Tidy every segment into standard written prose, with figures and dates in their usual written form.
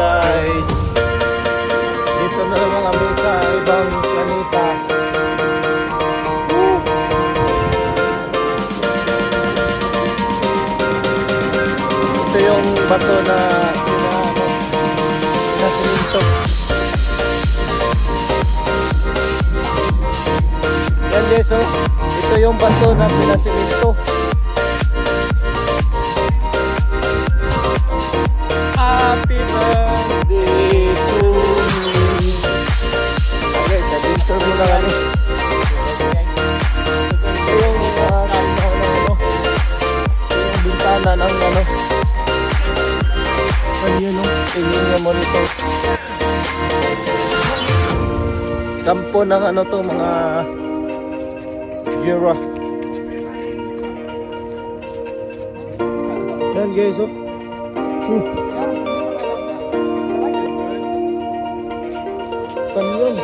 guys, dito na naman kami sa ibang planeta. Ito yung bato na siminto. Yan guys, oh, ito yung bato na pinasiminto. Happy birthday to me. Okay, sa-picture mo na kami. Ito yung bintana ng ano. Ayun o, tingin niya monitor. Kampo ng ano to, mga Gira. Yan guys, oh. Yun.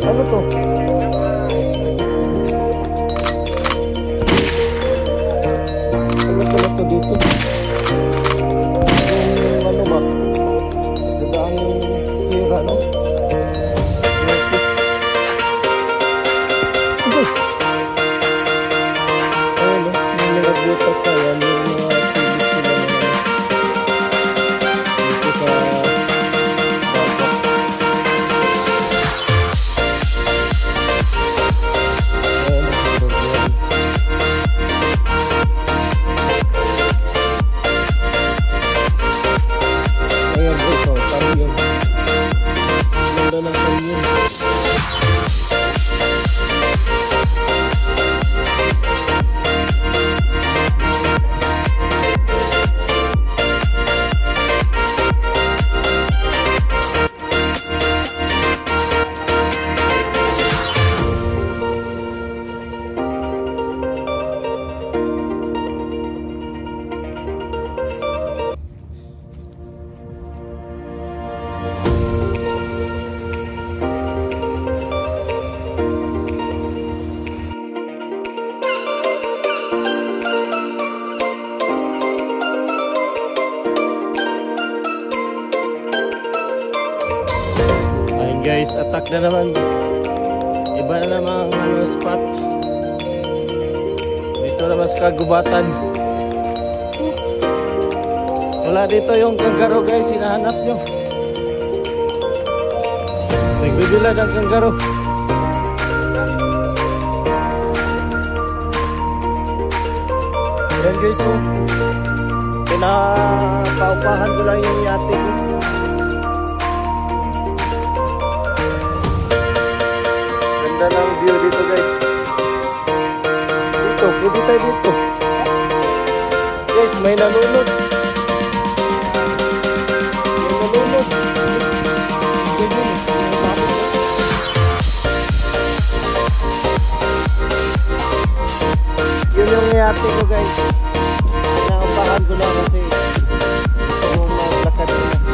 Ano to? Ano to dito? Yung ano ba? Dadaan yung hira, no? Okay. Ayun, no? Yung mga butas na yan, yung mga silip sila na dito sa guys, attack na naman. Iba na namang ano, spot. Dito naman sa kagubatan. Wala dito yung kanggaro guys, hinahanap nyo. Nagbibila ng kanggaro. Yan guys, oh. Pinapaupahan ko lang yung yate ko. Ganda ng view dito guys. Dito, pwede tayo dito. Guys, may nalunod. May nalunod. Yun yung yate ko guys. Pinaupahan ko lang kasi gusto mo maglakad na.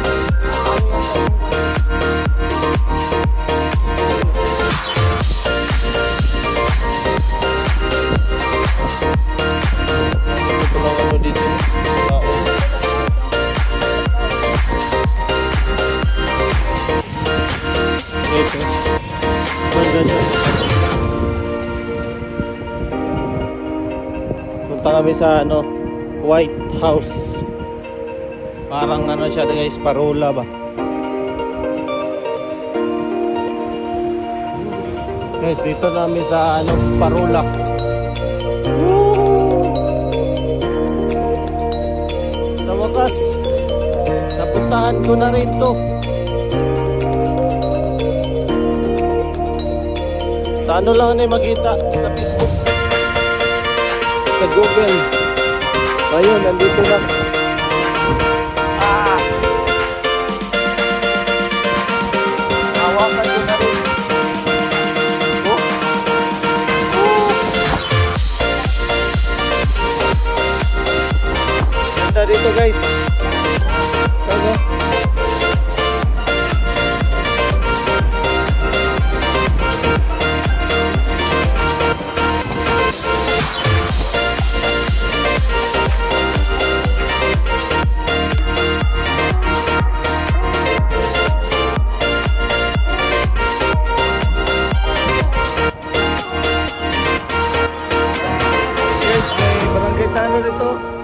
Punta kami sa ano, White House. Parang ano siya guys, parola ba? Guys, dito namin sa ano, parola. Sa wakas, napuntahan ko na rin to. Sa ano lang na makita sa Facebook, sa Google. Ayun, nandito na. Hawakan ko na rin. Ganda dito guys. Ano? Amerikano rito.